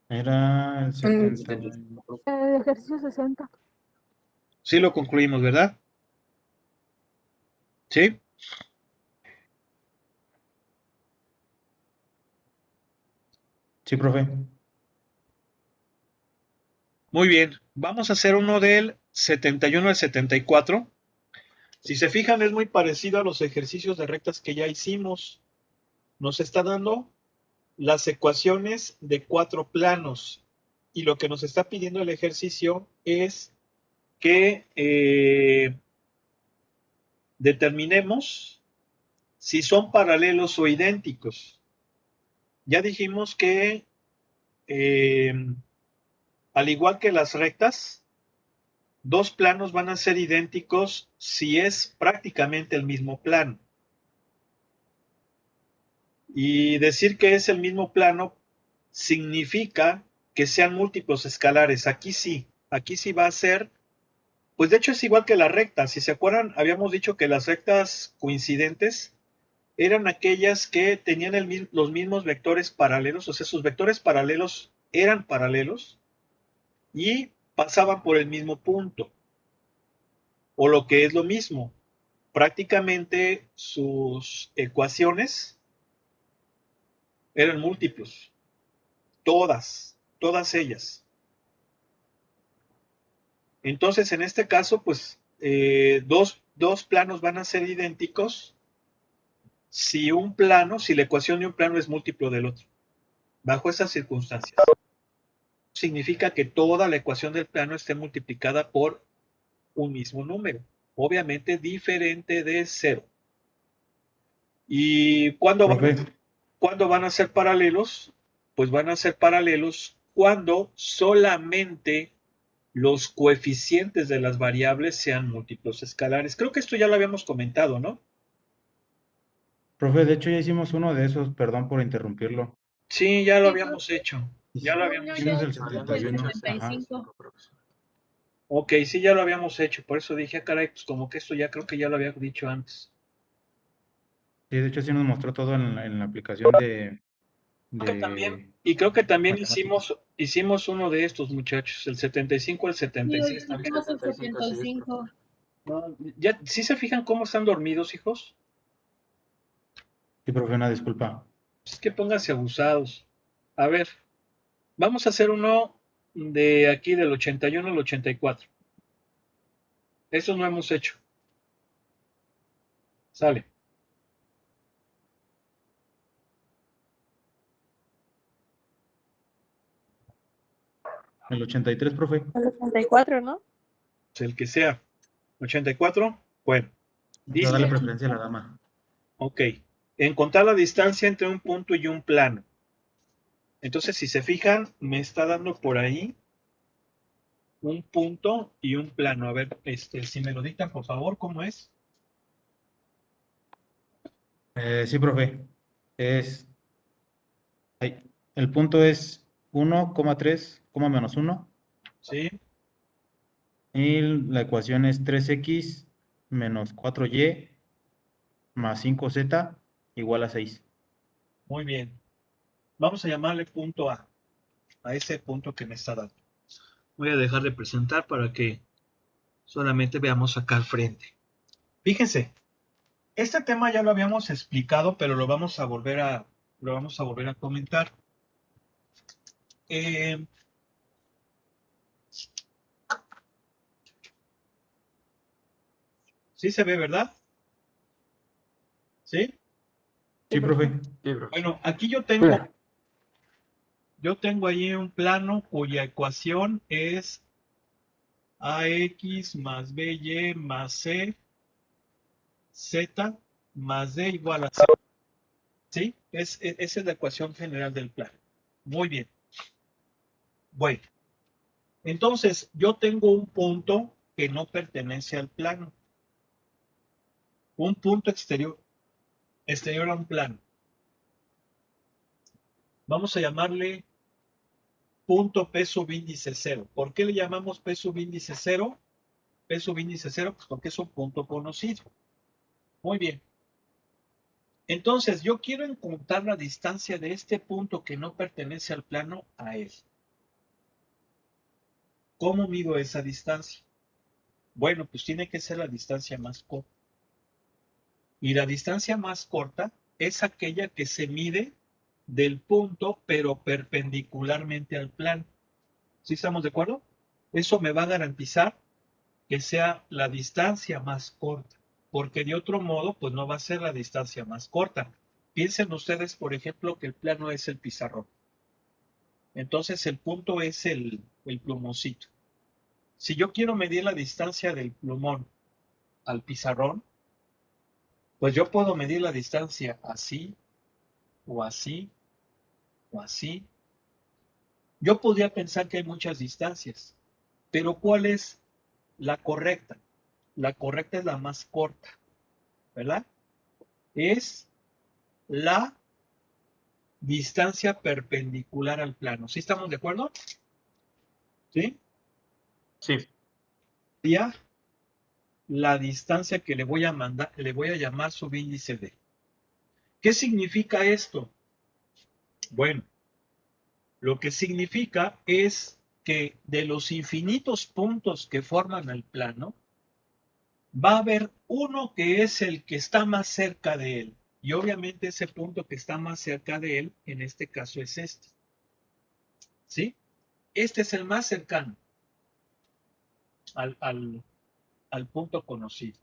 Era el Mm, 70. El ejercicio 60. Sí lo concluimos, ¿verdad? ¿Sí? Sí, profe. Muy bien. Vamos a hacer uno del 71 al 74. Si se fijan, es muy parecido a los ejercicios de rectas que ya hicimos. Nos está dando las ecuaciones de 4 planos. Y lo que nos está pidiendo el ejercicio es que determinemos si son paralelos o idénticos. Ya dijimos que, al igual que las rectas, dos planos van a ser idénticos si es prácticamente el mismo plano. Y decir que es el mismo plano significa que sean múltiplos escalares. Aquí sí va a ser, pues de hecho es igual que la recta. Si se acuerdan, habíamos dicho que las rectas coincidentes eran aquellas que tenían los mismos vectores paralelos, o sea, sus vectores paralelos eran paralelos y pasaban por el mismo punto, o lo que es lo mismo, prácticamente sus ecuaciones eran múltiplos, todas ellas. Entonces, en este caso, pues dos planos van a ser idénticos si la ecuación de un plano es múltiplo del otro, bajo esas circunstancias. Significa que toda la ecuación del plano esté multiplicada por un mismo número, obviamente diferente de 0. ¿Y Profe, cuándo van a ser paralelos? Pues van a ser paralelos cuando solamente los coeficientes de las variables sean múltiplos escalares. Creo que esto ya lo habíamos comentado, ¿no? profe, de hecho ya hicimos uno de esos, perdón por interrumpirlo. Sí, ya lo Sí, habíamos hecho. Ya lo según yo habíamos ya Hicimos hecho. el hicimos el 71. Ajá. 75. Ok, sí, ya lo habíamos hecho. Por eso dije, caray, pues como que esto ya creo que ya lo había dicho antes. Sí, de hecho sí nos mostró todo en la aplicación de Y creo que también matemáticas. hicimos uno de estos, muchachos, el 75, el Sí, 76 también. hicimos el 75. No, ya, ¿sí se fijan cómo están dormidos, hijos? Sí, profe, una disculpa. Es que pónganse abusados. A ver, vamos a hacer uno de aquí del 81 al 84. Eso no hemos hecho. Sale. El 83, profe. El 84, ¿no? El que sea. 84. Bueno, Vamos a darle dice, preferencia a la dama. ok, encontrar la distancia entre un punto y un plano. Entonces, si se fijan, me está dando por ahí un punto y un plano. A ver, si me lo dictan, por favor, ¿cómo es? Sí, profe. Es, el punto es 1,3, menos 1. Sí, Y la ecuación es 3x menos 4y más 5z igual a 6. muy bien. Vamos a llamarle punto a ese punto que me está dando. Voy a dejar de presentar para que solamente veamos acá al frente. Fíjense, este tema ya lo habíamos explicado, pero lo vamos a volver a comentar. Eh, ¿Sí se ve, verdad? ¿Sí? Sí, profe. Bueno, aquí yo tengo ahí un plano cuya ecuación es ax más by más c, z más d igual a 0. ¿Sí? Esa es la ecuación general del plano. Muy bien. Bueno, entonces yo tengo un punto que no pertenece al plano. Un punto exterior a un plano. Vamos a llamarle punto P subíndice 0. ¿Por qué le llamamos P subíndice 0? P subíndice 0, pues porque es un punto conocido. Muy bien. Entonces, yo quiero encontrar la distancia de este punto que no pertenece al plano a él. ¿Cómo mido esa distancia? Bueno, pues tiene que ser la distancia más corta. Y la distancia más corta es aquella que se mide del punto, pero perpendicularmente al plano. ¿Sí estamos de acuerdo? Eso me va a garantizar que sea la distancia más corta, porque de otro modo, pues no va a ser la distancia más corta. Piensen ustedes, por ejemplo, que el plano es el pizarrón. Entonces el punto es el plumoncito. Si yo quiero medir la distancia del plumón al pizarrón, pues yo puedo medir la distancia así, o así, o así. Yo podría pensar que hay muchas distancias, pero ¿cuál es la correcta? La correcta es la más corta, ¿verdad? Es la distancia perpendicular al plano. ¿Sí estamos de acuerdo? ¿Sí? Sí. Ya la distancia que le voy a mandar, le voy a llamar subíndice D. ¿Qué significa esto? Bueno, lo que significa es que de los infinitos puntos que forman el plano, va a haber uno que es el que está más cerca de él. Y obviamente ese punto que está más cerca de él, en este caso es este. ¿Sí? Este es el más cercano al punto conocido.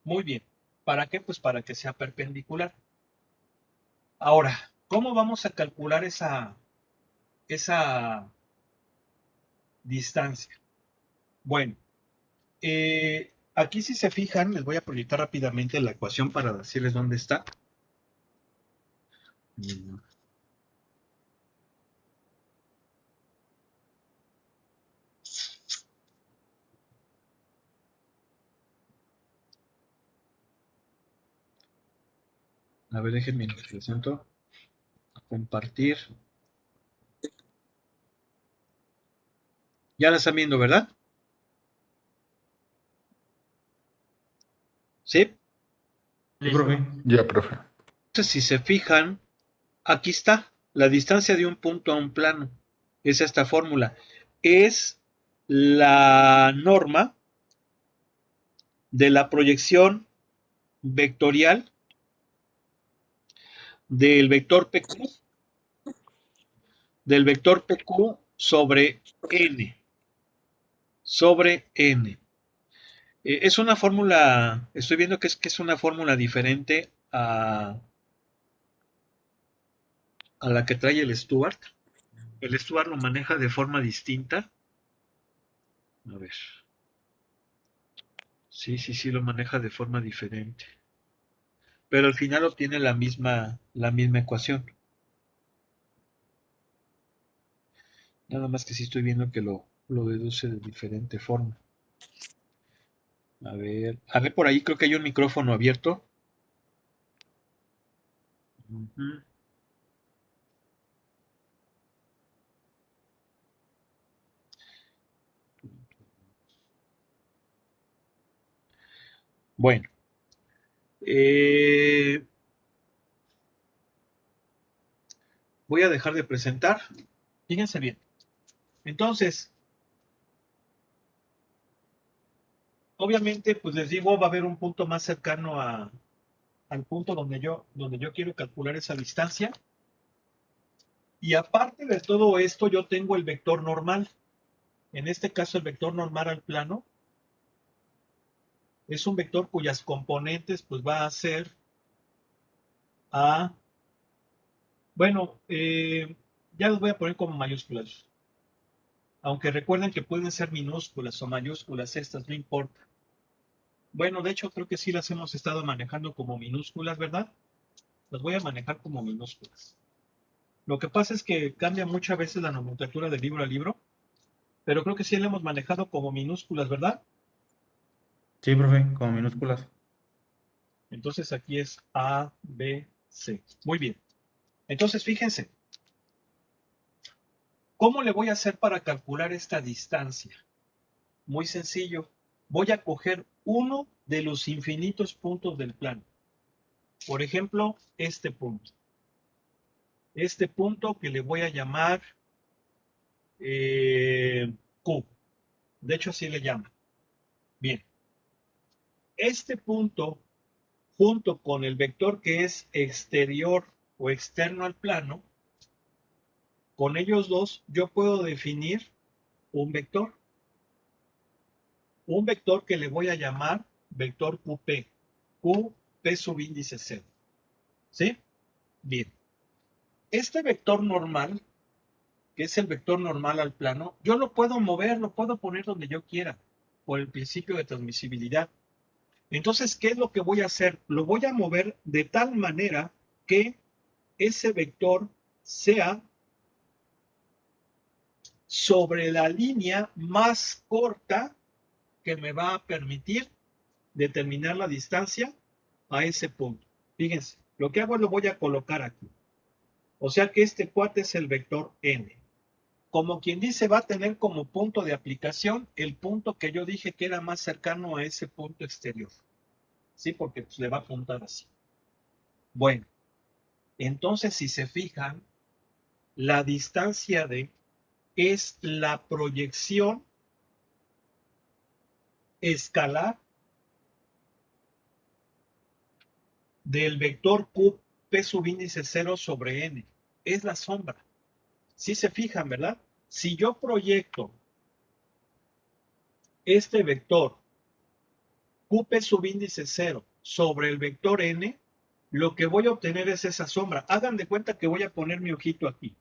Muy bien. ¿Para qué? Pues para que sea perpendicular. Ahora, ¿cómo vamos a calcular esa distancia? Bueno, aquí si se fijan, les voy a proyectar rápidamente la ecuación para decirles dónde está. A ver, déjenme presento a compartir. Ya la están viendo, ¿verdad? ¿Sí? Sí, profe. Ya, profe. Entonces, si se fijan, aquí está la distancia de un punto a un plano. Es esta fórmula. Es la norma de la proyección vectorial del vector PQ sobre n. Sobre n. Es una fórmula, estoy viendo que es una fórmula diferente a la que trae el Stuart. El Stuart lo maneja de forma distinta. A ver. Sí, lo maneja de forma diferente. Pero al final obtiene la misma ecuación. Nada más que sí estoy viendo que lo deduce de diferente forma. A ver por ahí creo que hay un micrófono abierto. Ujú. Bueno, voy a dejar de presentar. Fíjense bien. Entonces, obviamente, pues les digo, va a haber un punto más cercano al punto donde yo quiero calcular esa distancia. Y aparte de todo esto, yo tengo el vector normal. En este caso, el vector normal al plano es un vector cuyas componentes pues va a ser a, bueno, ya los voy a poner como mayúsculas. Aunque recuerden que pueden ser minúsculas o mayúsculas estas, no importa. Bueno, de hecho creo que sí las hemos estado manejando como minúsculas, ¿verdad? Las voy a manejar como minúsculas. Lo que pasa es que cambia muchas veces la nomenclatura de libro a libro, pero creo que sí la hemos manejado como minúsculas, ¿verdad? Sí, profe, con minúsculas. Entonces aquí es A, B, C. Muy bien. Entonces fíjense, ¿cómo le voy a hacer para calcular esta distancia? Muy sencillo. Voy a coger uno de los infinitos puntos del plano. Por ejemplo, este punto. Este punto que le voy a llamar Q. De hecho, así le llama. Bien. Este punto, junto con el vector que es exterior o externo al plano, con ellos dos yo puedo definir un vector. Un vector que le voy a llamar vector QP. QP subíndice 0. ¿Sí? Bien. Este vector normal, que es el vector normal al plano, yo lo puedo mover, lo puedo poner donde yo quiera, por el principio de transmisibilidad. Entonces, ¿qué es lo que voy a hacer? Lo voy a mover de tal manera que ese vector sea sobre la línea más corta que me va a permitir determinar la distancia a ese punto. Fíjense, lo que hago es lo voy a colocar aquí. O sea que este cuate es el vector n. Como quien dice, va a tener como punto de aplicación el punto que yo dije que era más cercano a ese punto exterior. ¿Sí? Porque pues, le va a apuntar así. Bueno, entonces si se fijan, la distancia de es la proyección escalar del vector Q P subíndice 0 sobre n. Es la sombra. Si se fijan, ¿verdad? Si yo proyecto este vector QP subíndice 0 sobre el vector n, lo que voy a obtener es esa sombra. Hagan de cuenta que voy a poner mi ojito aquí.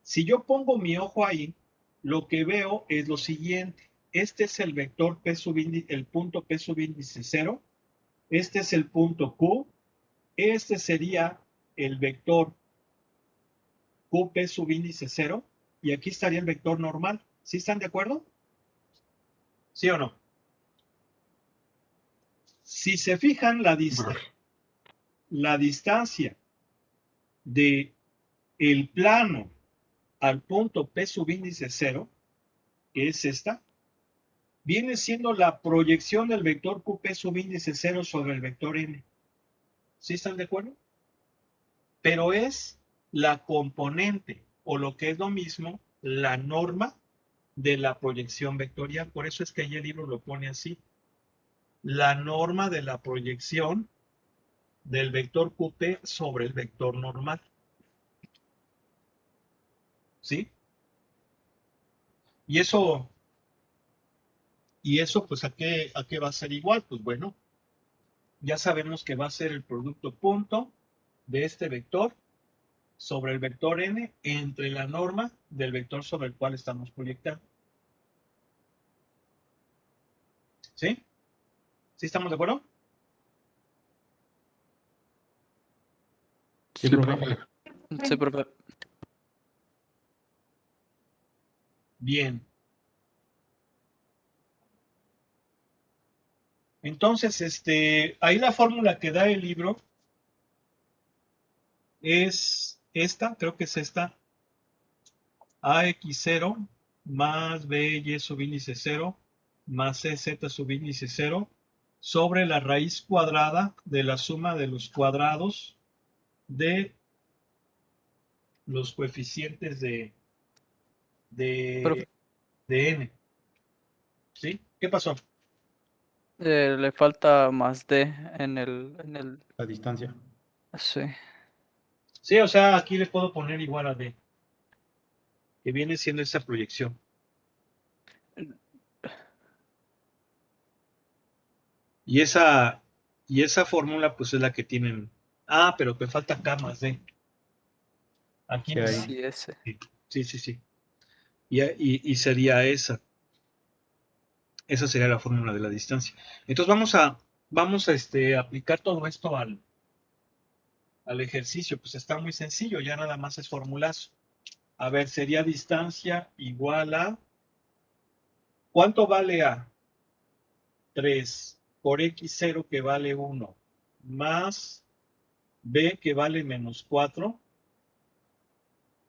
Si yo pongo mi ojo ahí, lo que veo es lo siguiente. Este es el vector P subíndice, el punto P subíndice 0. Este es el punto Q. Este sería el vector QP subíndice 0. Y aquí estaría el vector normal. ¿Sí están de acuerdo? ¿Sí o no? Si se fijan, la distancia de el plano al punto P subíndice 0, que es esta, viene siendo la proyección del vector QP subíndice 0 sobre el vector n. ¿Sí están de acuerdo? Pero es la componente, o lo que es lo mismo, la norma de la proyección vectorial. Por eso es que ahí el libro lo pone así. La norma de la proyección del vector QP sobre el vector normal. ¿Sí? Y eso pues, ¿a qué va a ser igual? Pues bueno, ya sabemos que va a ser el producto punto de este vector sobre el vector n entre la norma del vector sobre el cual estamos proyectando. ¿Sí? ¿Sí estamos de acuerdo? Sí, profe. Sí, profe. Bien. Entonces, ahí la fórmula que da el libro es esta, creo que es esta, AX0 más BY subíndice 0 más CZ subíndice 0 sobre la raíz cuadrada de la suma de los cuadrados de los coeficientes Profe, de n. ¿Sí? ¿Qué pasó? le falta más D en el... La distancia. Sí. Sí, o sea, aquí le puedo poner igual a d, que viene siendo esa proyección. Y esa fórmula, pues es la que tienen. Ah, pero te falta K más D. Aquí Sí, no. ahí. Sí, ese. Sí. Y sería esa. Esa sería la fórmula de la distancia. Entonces vamos a aplicar todo esto al ejercicio. Pues está muy sencillo, ya nada más es formulazo. A ver, sería distancia igual a. ¿Cuánto vale A? 3 por X0 que vale 1 más B que vale menos 4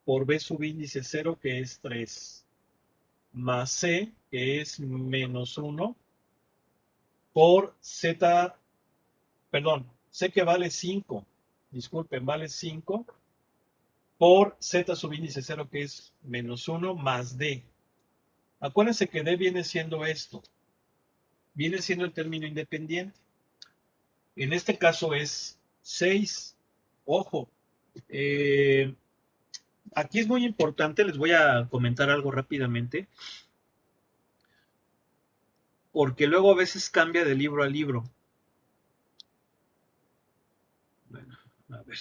por B subíndice 0 que es 3 más C que es menos 1 por Z, perdón, C que vale 5, disculpen, vale 5 por Z subíndice 0 que es menos 1 más D. Acuérdense que D viene siendo esto. Viene siendo el término independiente. En este caso es 6. Ojo. Aquí es muy importante, les voy a comentar algo rápidamente, porque luego a veces cambia de libro a libro. Bueno, a ver.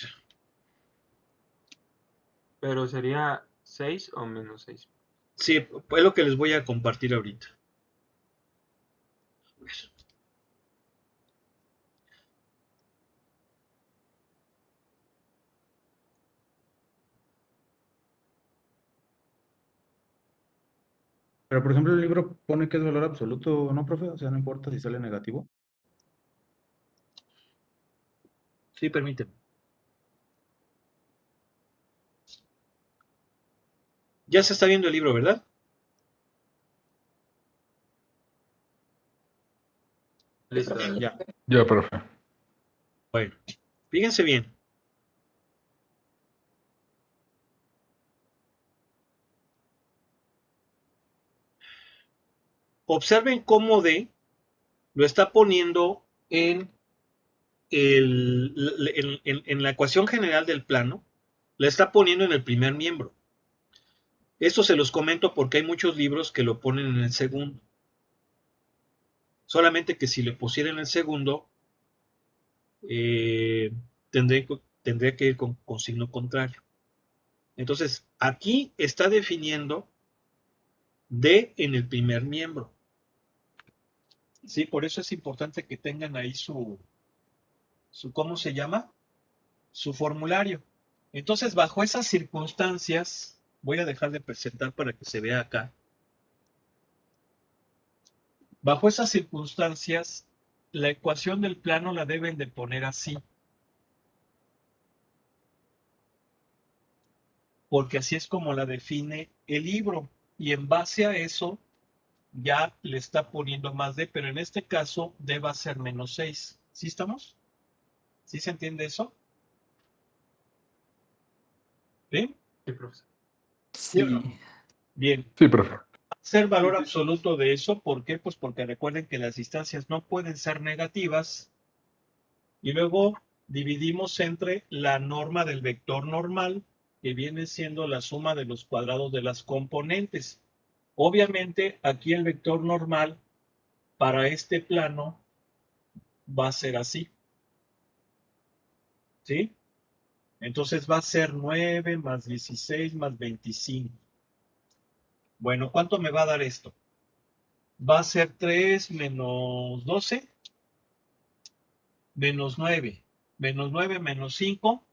Pero sería 6 o menos 6. Sí, es lo que les voy a compartir ahorita. A ver. Pero, por ejemplo, el libro pone que es valor absoluto, ¿no, profe? O sea, no importa si sale negativo. Sí, permíteme. Ya se está viendo el libro, ¿verdad? Listo. Ya. Ya, profe. Bueno, fíjense bien. Observen cómo D lo está poniendo en, en la ecuación general del plano, la está poniendo en el primer miembro. Esto se los comento porque hay muchos libros que lo ponen en el segundo. Solamente que si le pusiera en el segundo, eh, tendría que ir con signo contrario. Entonces, aquí está definiendo D en el primer miembro. Sí, por eso es importante que tengan ahí su ¿cómo se llama? Su formulario. Entonces, bajo esas circunstancias, voy a dejar de presentar para que se vea acá. Bajo esas circunstancias, la ecuación del plano la deben de poner así. Porque así es como la define el libro. Y en base a eso, ya le está poniendo más D, pero en este caso D va a ser menos 6. ¿Sí estamos? ¿Sí se entiende eso? ¿Bien? Sí, profesor. ¿Sí o no? Sí. Bien. Sí, profe. Ser valor absoluto de eso, ¿por qué? Pues porque recuerden que las distancias no pueden ser negativas y luego dividimos entre la norma del vector normal, que viene siendo la suma de los cuadrados de las componentes. Obviamente, aquí el vector normal para este plano va a ser así, ¿sí? Entonces va a ser 9 más 16 más 25. Bueno, ¿cuánto me va a dar esto? Va a ser 3 menos 12 menos 9, menos 9 menos 5,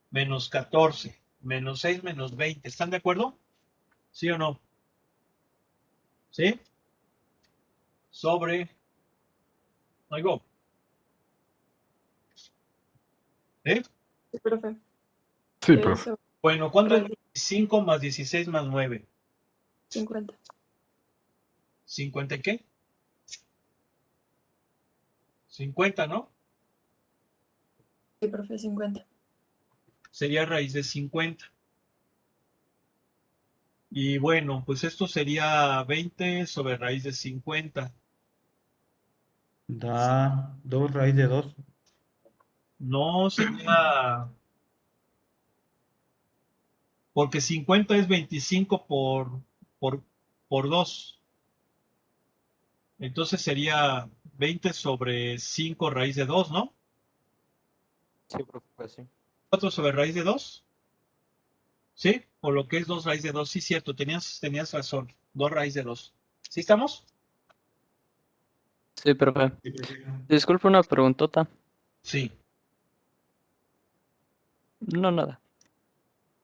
menos 14, menos 6 menos 20. ¿Están de acuerdo? ¿Sí o no? ¿Sí? Sobre. Oigo. ¿Eh? Sí, profe. Sí, profe. Eso, Bueno, ¿cuánto es 5 más 16 más 9? 50. ¿50 y qué? 50, ¿no? Sí, profe, 50. Sería raíz de 50. Y bueno, pues esto sería 20 sobre raíz de 50. Da 2 raíz de 2. No sería. Porque 50 es 25 por, por 2. Entonces sería 20 sobre 5 raíz de 2, ¿no? Sí, profe, sí. 4 sobre raíz de 2. ¿Sí? O lo que es 2 raíz de 2. Sí, cierto, tenías razón. 2 raíz de 2. ¿Sí estamos? Sí, profe. Disculpe una preguntota. Sí. No, nada.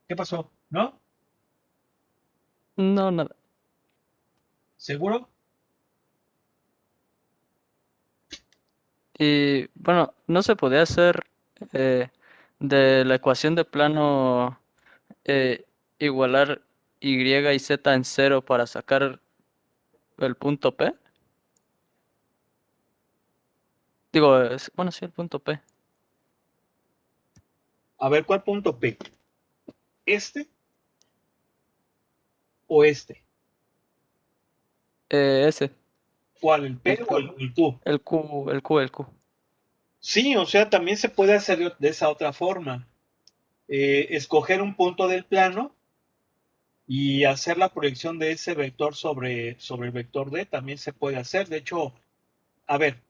¿Qué pasó? ¿No? No, nada. ¿Seguro? Y bueno, no se podía hacer eh, de la ecuación de plano eh, igualar y y z en cero para sacar el punto P. Digo, bueno, sí, el punto P. A ver, ¿cuál punto P? ¿Este o este? Ese, ¿Cuál? ¿El P o el Q? el Q. Sí, o sea, también se puede hacer de esa otra forma. Escoger un punto del plano y hacer la proyección de ese vector sobre el vector D también se puede hacer. De hecho, a ver,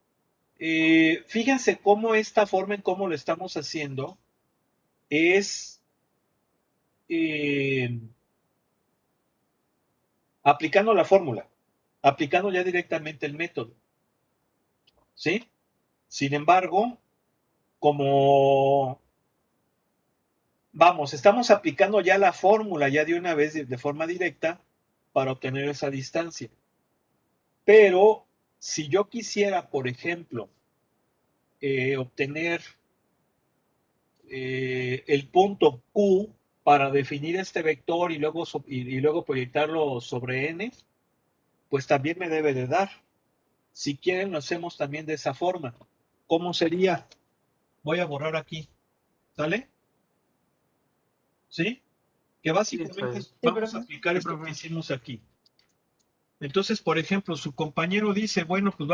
fíjense cómo esta forma en cómo lo estamos haciendo es eh, aplicando la fórmula, aplicando ya directamente el método, ¿sí? Sin embargo, como vamos, estamos aplicando ya la fórmula ya de una vez de forma directa para obtener esa distancia. Pero si yo quisiera, por ejemplo, obtener el punto Q para definir este vector y luego proyectarlo sobre n, pues también me debe de dar. Si quieren, lo hacemos también de esa forma. ¿Cómo sería? Voy a borrar aquí. ¿Sale? ¿Sí? Que Sí, está básicamente bien. vamos a profe. aplicar Sí, esto que profe. hicimos aquí. Entonces, por ejemplo, su compañero dice, bueno, pues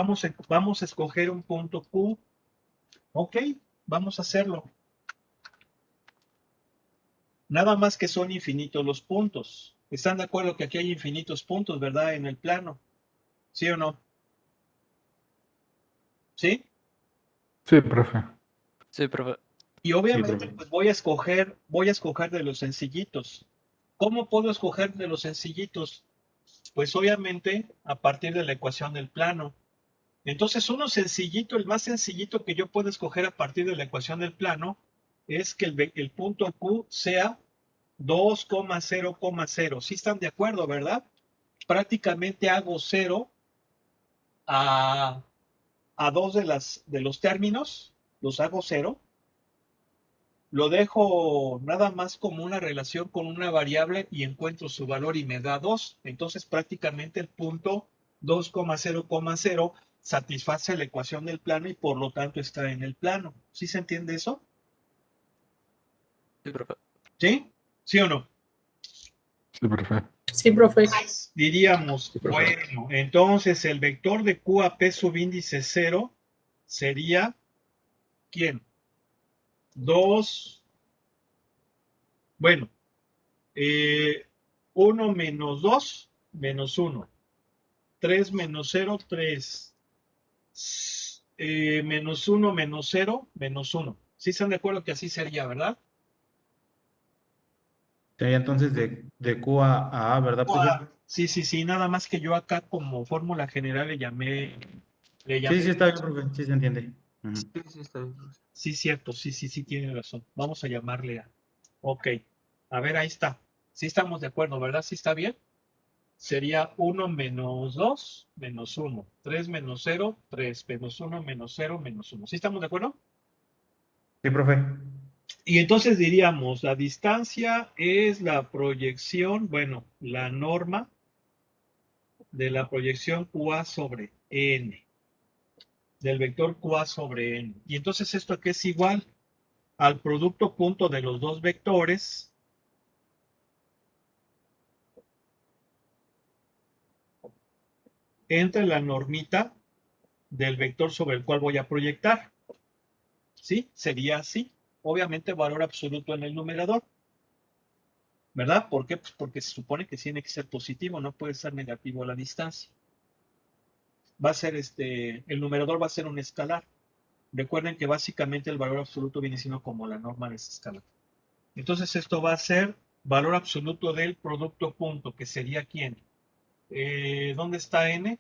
vamos a escoger un punto Q. Ok, vamos a hacerlo. Nada más que son infinitos los puntos. ¿Están de acuerdo que aquí hay infinitos puntos, verdad? En el plano. ¿Sí o no? ¿Sí? Sí, profe. Sí, profe. Y Sí, obviamente, profe. pues voy a escoger de los sencillitos. ¿Cómo puedo escoger de los sencillitos? Pues obviamente a partir de la ecuación del plano. Entonces, uno sencillito, el más sencillito que yo puedo escoger a partir de la ecuación del plano es que el punto Q sea 2,0,0. ¿Sí están de acuerdo, verdad? Prácticamente hago 0 a dos de los términos, los hago 0. Lo dejo nada más como una relación con una variable y encuentro su valor y me da 2. Entonces prácticamente el punto 2,0,0 satisface la ecuación del plano y por lo tanto está en el plano. ¿Sí se entiende eso? Sí, profe. ¿Sí? ¿Sí o no? Sí, profe. Sí, profe. Diríamos, Sí, profe. bueno, entonces el vector de Q a P subíndice 0 sería, ¿quién? 2, bueno, 1 menos 2 menos 1. 3 menos 0, 3. Menos 1 menos 0 menos 1. ¿Sí están de acuerdo que así sería, verdad? Sería entonces de Q a ¿verdad, profe? Sí, sí, sí, nada más que yo acá como fórmula general le Sí, sí, llamé, está bien, profe. Sí se entiende. Ujú. Sí, sí, está bien, profe. sí, cierto, sí, sí, sí, tiene razón. Vamos a llamarle a, ok, a ver, ahí está. Sí estamos de acuerdo, ¿verdad? Sí está bien. Sería 1 menos 2 menos 1. 3 menos 0, 3 menos 1 menos 0 menos 1. ¿Sí estamos de acuerdo? Sí, profe. Y entonces diríamos, la distancia es la proyección, bueno, la norma de la proyección QA sobre N, del vector QA sobre N. Y entonces esto que es igual al producto punto de los dos vectores entre la normita del vector sobre el cual voy a proyectar. ¿Sí? Sería así. Obviamente valor absoluto en el numerador. ¿Verdad? ¿Por qué? Pues porque se supone que tiene que ser positivo, no puede ser negativo a la distancia. Va a ser el numerador va a ser un escalar. Recuerden que básicamente el valor absoluto viene siendo como la norma de esa escala. Entonces esto va a ser valor absoluto del producto punto, que sería ¿quién? ¿Dónde está n?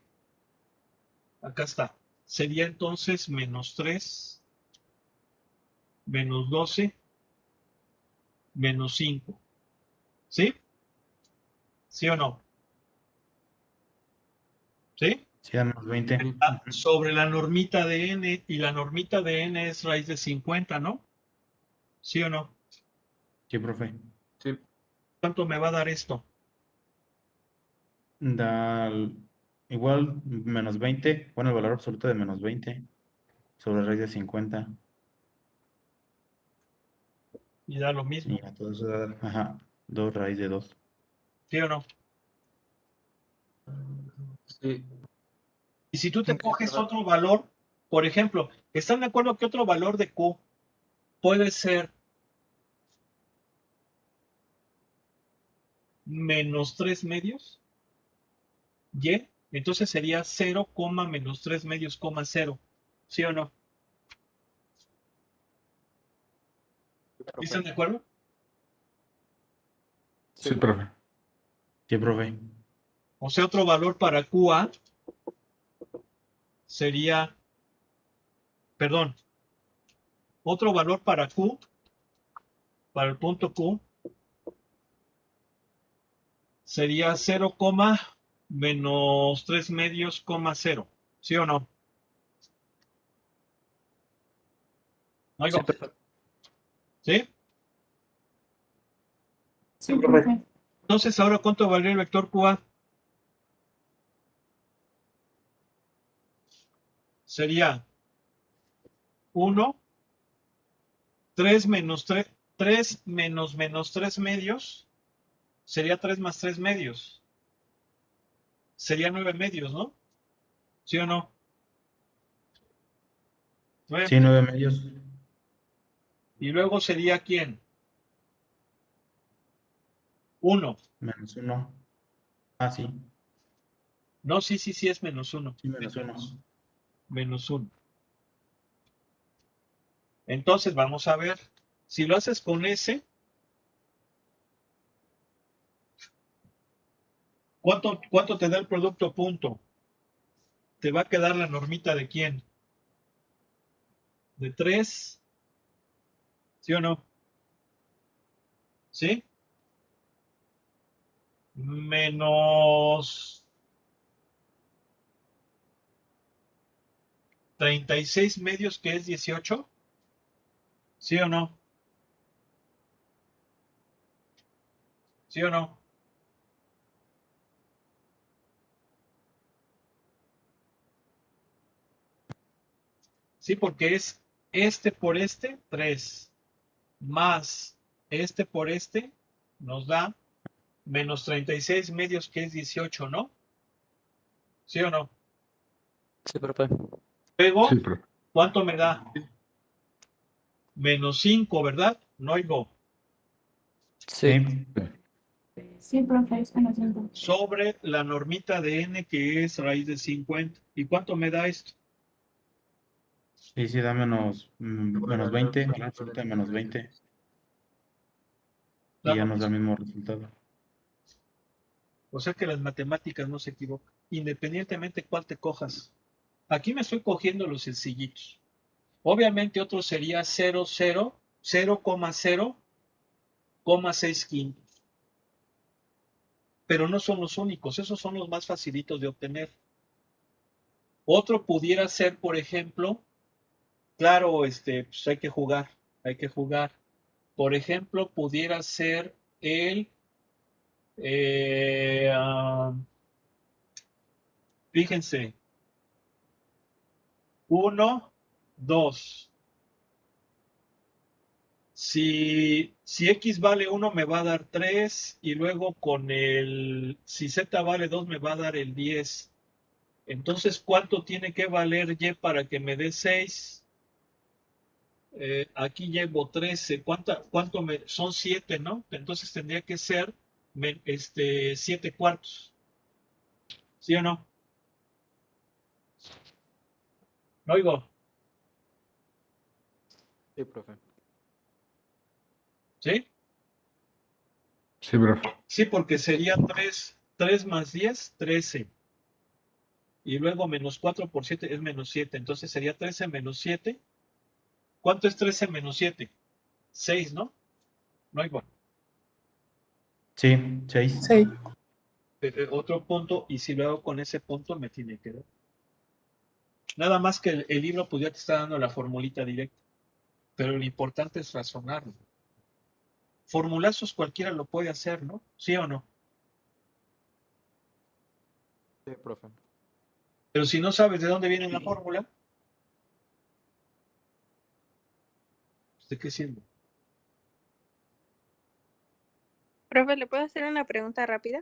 Acá está. Sería entonces menos 3, menos 12, menos 5. ¿Sí? ¿Sí o no? ¿Sí? Sí, da menos 20. Sí, Ujú. Sobre la normita de n, y la normita de n es raíz de 50, ¿no? ¿Sí o no? Sí, profe. sí. ¿Cuánto me va a dar esto? Da igual menos 20. Bueno, el valor absoluto de menos 20 sobre raíz de 50. Y da lo mismo. Y a todo eso da, ajá, 2 raíz de 2. ¿Sí o no? Sí. Y si tú te Ok, coges perfecto. otro valor, por ejemplo, ¿están de acuerdo que otro valor de Q puede ser menos 3 medios? ¿Y? Entonces sería 0, menos 3 medios, 0. ¿Sí o no? ¿Están de acuerdo? Sí, profe. Sí, profe. O sea, otro valor para QA sería, perdón, otro valor para Q, para el punto Q, sería 0, menos 3 medios, 0. ¿Sí o no? ¿No Sí, oigo? perfecto. ¿Sí? Sí, profe. Entonces, ahora, ¿cuánto valdría el vector QA? Sería 1, 3 menos 3 menos 3 medios, sería 3 más 3 medios. Sería 9 medios, ¿no? ¿Sí o no? 9 Sí, 9 medios. Y luego sería ¿quién? 1. Menos 1. Ah, sí. No, sí, es menos 1. Sí, menos 1. Menos 1. Entonces, vamos a ver. Si lo haces con S, ¿cuánto te da el producto punto? Te va a quedar la normita de quién? De 3. ¿Sí o no? ¿Sí? Menos 36 medios, que es 18. ¿Sí o no? ¿Sí o no? Sí, porque es este por este, 3. Más este por este, nos da menos 36 medios, que es 18, ¿no? ¿Sí o no? Sí, profe. Luego, Sí, profe. ¿cuánto me da? Menos 5, ¿verdad? No oigo. Sí. Sí. Sí, profe, es menos 5. Sobre la normita de n, que es raíz de 50. ¿Y cuánto me da esto? Sí, sí, da menos, menos 20. Valor absoluto de menos 20. Y ya nos da el mismo resultado. O sea que las matemáticas no se equivocan, independientemente cuál te cojas. Aquí me estoy cogiendo los sencillitos. Obviamente otro sería 0,6 quintos. Pero no son los únicos, esos son los más facilitos de obtener. Otro pudiera ser, por ejemplo, claro, pues hay que jugar. Por ejemplo, pudiera ser el, fíjense, 1, 2. Si X vale 1 me va a dar 3 y luego si Z vale 2 me va a dar el 10. Entonces, ¿cuánto tiene que valer Y para que me dé 6? Aquí llevo 13. Son 7, ¿no? Entonces tendría que ser 7 cuartos. ¿Sí o no? ¿No oigo? Sí, profe. ¿Sí? Sí, profe. Sí, porque sería 3 más 10, 13. Y luego menos 4 por 7 es menos 7. Entonces sería 13 menos 7. ¿Cuánto es 13 menos 7? 6, ¿no? No hay igual. Sí, 6. Sí. Otro punto, y si lo hago con ese punto me tiene que dar. Nada más que el libro pues ya te está dando la formulita directa. Pero lo importante es razonarlo. Formulazos cualquiera lo puede hacer, ¿no? ¿Sí o no? Sí, profe. Pero si no sabes de dónde viene la fórmula, pues, ¿de qué sirve? Profe, ¿le puedo hacer una pregunta rápida?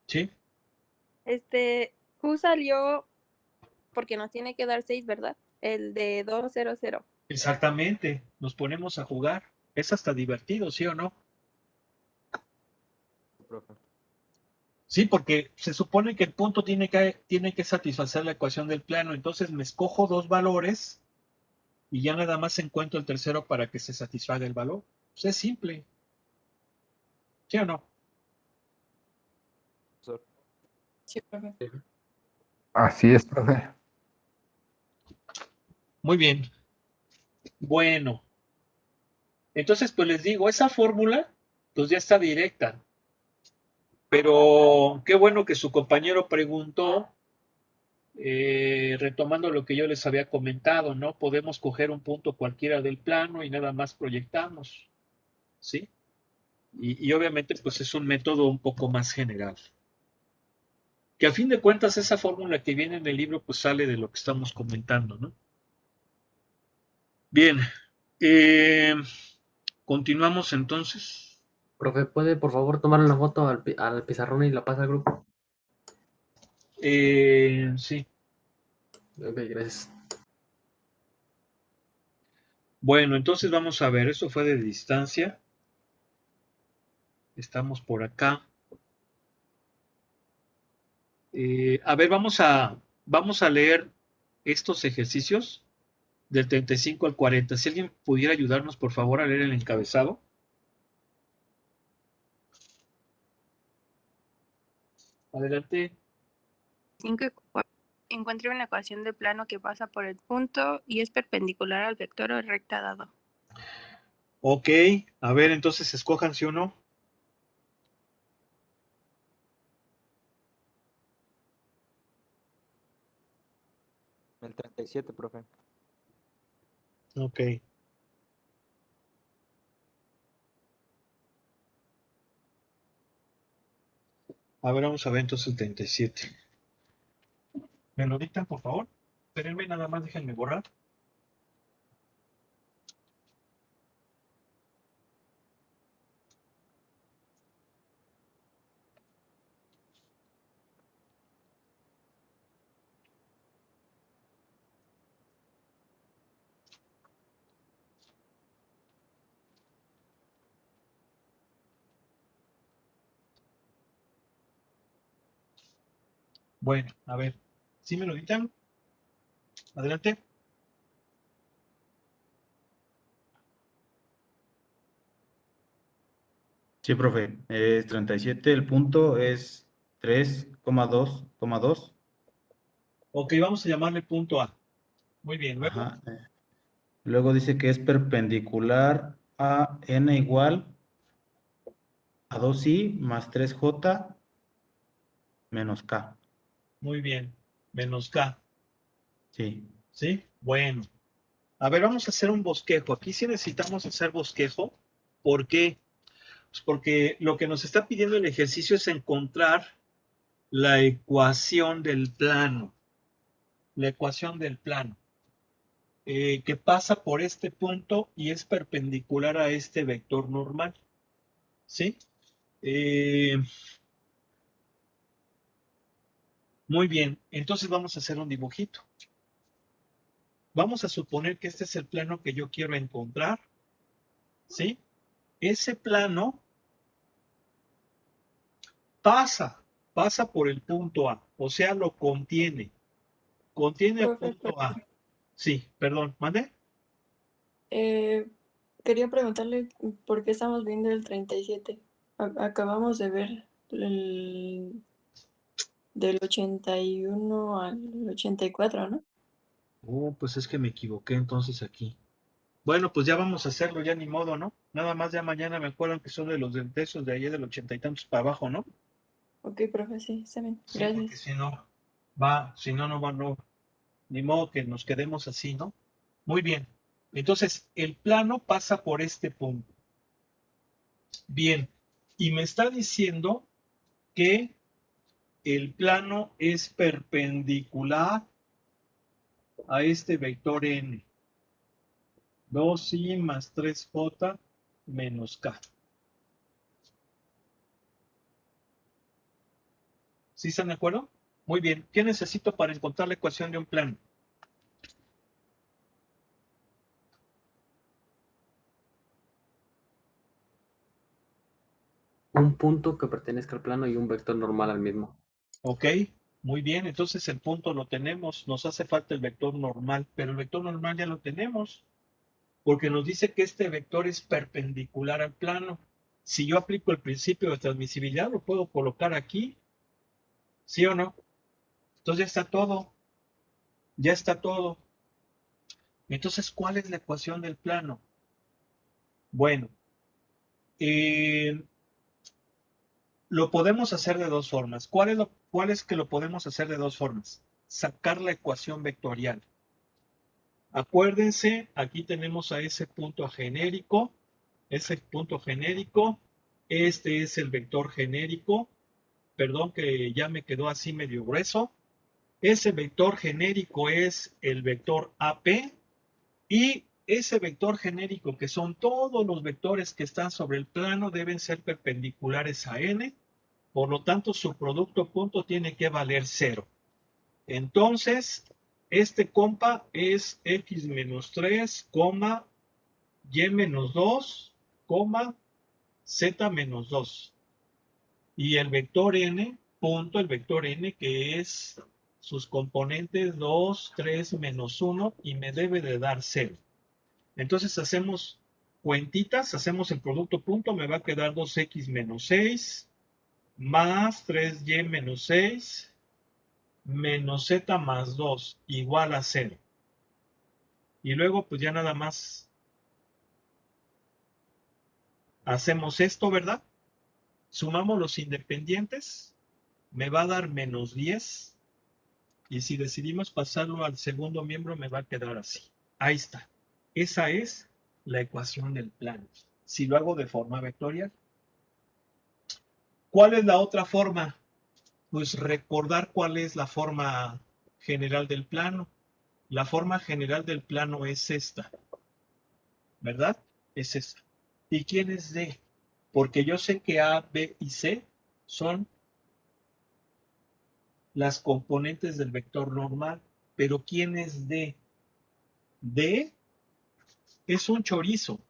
¿Sí? Este, Q salió porque nos tiene que dar 6, ¿verdad? El de 200. Exactamente, nos ponemos a jugar. Es hasta divertido, ¿sí o no? Profe. Sí, porque se supone que el punto tiene que satisfacer la ecuación del plano. Entonces me escojo dos valores y ya nada más encuentro el tercero para que se satisfaga el valor. Pues es simple, ¿sí o no? Profesor. Sí, profe. Sí. Así es, profe. Muy bien. Bueno, entonces pues les digo, esa fórmula pues ya está directa. Pero qué bueno que su compañero preguntó, retomando lo que yo les había comentado, ¿no? Podemos coger un punto cualquiera del plano y nada más proyectamos, ¿sí? Y obviamente pues es un método un poco más general. Que a fin de cuentas esa fórmula que viene en el libro pues sale de lo que estamos comentando, ¿no? Bien, continuamos entonces. Profe, ¿puede por favor tomar una foto al pizarrón y la pasa al grupo? Sí, Ok, gracias. bueno, entonces vamos a ver, eso fue de distancia. Estamos por acá. A ver, vamos a leer estos ejercicios del 35 al 40. Si alguien pudiera ayudarnos, por favor, a leer el encabezado. Adelante. 5 y 4. Encuentre una ecuación de plano que pasa por el punto y es perpendicular al vector o recta dado. Ok, a ver, entonces escojan si uno. El 37, profe. Ok. A ver, vamos a ver entonces el 37. ¿Me lo dictan, por favor? Espérenme, nada más déjenme borrar. Bueno, a ver. ¿Sí me lo dictan? Adelante. Sí, profe. Es 37. El punto es 3,2,2. Ok, vamos a llamarle punto A. Muy bien, luego. Ajá. Luego dice que es perpendicular a n igual a 2i más 3j menos k. Muy bien. Menos K. Sí. ¿Sí? Bueno. A ver, vamos a hacer un bosquejo. Aquí sí necesitamos hacer bosquejo. ¿Por qué? Pues porque lo que nos está pidiendo el ejercicio es encontrar la ecuación del plano. La ecuación del plano. Que pasa por este punto y es perpendicular a este vector normal. ¿Sí? Eh, muy bien. Entonces vamos a hacer un dibujito. Vamos a suponer que este es el plano que yo quiero encontrar. ¿Sí? Ese plano pasa por el punto A, o sea, lo contiene. Contiene el Profe, punto A. Sí, perdón, ¿mande? eh, quería preguntarle por qué estamos viendo el 37. Acabamos de ver del 81 al 84, ¿no? Oh, pues es que me equivoqué entonces aquí. Bueno, pues ya vamos a hacerlo, ya ni modo, ¿no? Nada más ya mañana me acuerdan que son de los de esos de ayer del 80 y tantos para abajo, ¿no? Ok, profe, sí, está bien. Sí, porque Gracias. si no, va, si no, no va, no. Ni modo que nos quedemos así, ¿no? Muy bien. Entonces, el plano pasa por este punto. Bien. Y me está diciendo que el plano es perpendicular a este vector n. 2i más 3j menos k. ¿Sí están de acuerdo? Muy bien. ¿Qué necesito para encontrar la ecuación de un plano? Un punto que pertenezca al plano y un vector normal al mismo. Ok, muy bien. Entonces el punto lo tenemos. Nos hace falta el vector normal, pero el vector normal ya lo tenemos, porque nos dice que este vector es perpendicular al plano. Si yo aplico el principio de transmisibilidad, lo puedo colocar aquí, ¿sí o no? Entonces ya está todo. Ya está todo. Entonces, ¿cuál es la ecuación del plano? Bueno, lo podemos hacer de dos formas. ¿Cuál es que lo podemos hacer de dos formas? Sacar la ecuación vectorial. Acuérdense, aquí tenemos a ese punto genérico. Ese punto genérico. Este es el vector genérico. Perdón que ya me quedó así medio grueso. Ese vector genérico es el vector AP. Y ese vector genérico, que son todos los vectores que están sobre el plano, deben ser perpendiculares a n. Por lo tanto, su producto punto tiene que valer 0. Entonces, este compa es x menos 3, y menos 2, z menos 2. Y el vector n, punto, el vector n, que es sus componentes 2, 3, menos 1, y me debe de dar 0. Entonces hacemos cuentitas, hacemos el producto punto, me va a quedar 2x menos 6, más 3y menos 6, menos z más 2, igual a 0. Y luego pues ya nada más hacemos esto, ¿verdad? Sumamos los independientes, me va a dar menos 10. Y si decidimos pasarlo al segundo miembro, me va a quedar así. Ahí está. Esa es la ecuación del plano. Si lo hago de forma vectorial. ¿Cuál es la otra forma? Pues recordar cuál es la forma general del plano. La forma general del plano es esta, ¿verdad? Es esta. ¿Y quién es D? Porque yo sé que A, B y C son las componentes del vector normal, pero ¿quién es D? D es un chorizo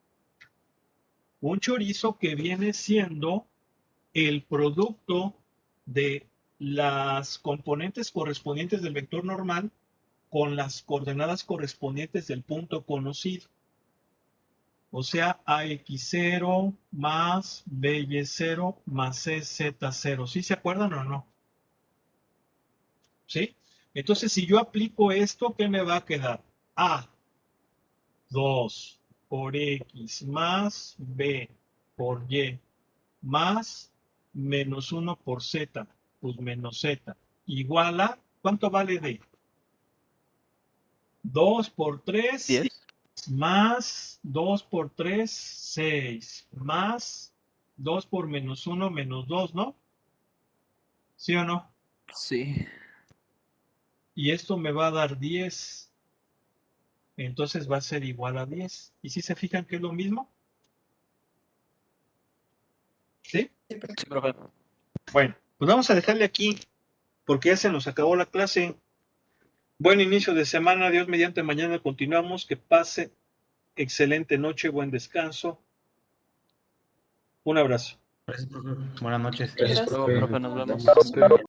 que viene siendo el producto de las componentes correspondientes del vector normal con las coordenadas correspondientes del punto conocido. O sea, AX0 más BY0 más CZ0. ¿Sí se acuerdan o no? ¿Sí? Entonces, si yo aplico esto, ¿qué me va a quedar? A, 2 por X más B por Y más menos 1 por Z, pues menos Z, igual a, ¿cuánto vale D? 2 por 3, 10. más 2 por 3, 6, más 2 por menos 1, menos 2, ¿no? ¿Sí o no? Sí. Y esto me va a dar 10. Entonces va a ser igual a 10. ¿Y si se fijan que es lo mismo? ¿Sí? Sí, profe. Sí, profe. Bueno, pues vamos a dejarle aquí porque ya se nos acabó la clase. Buen inicio de semana, Dios mediante, mañana continuamos. Que pase excelente noche, buen descanso. Un abrazo. Gracias, profe. Buenas noches. Hasta Gracias. luego, profe. Nos Buenas vemos. noches.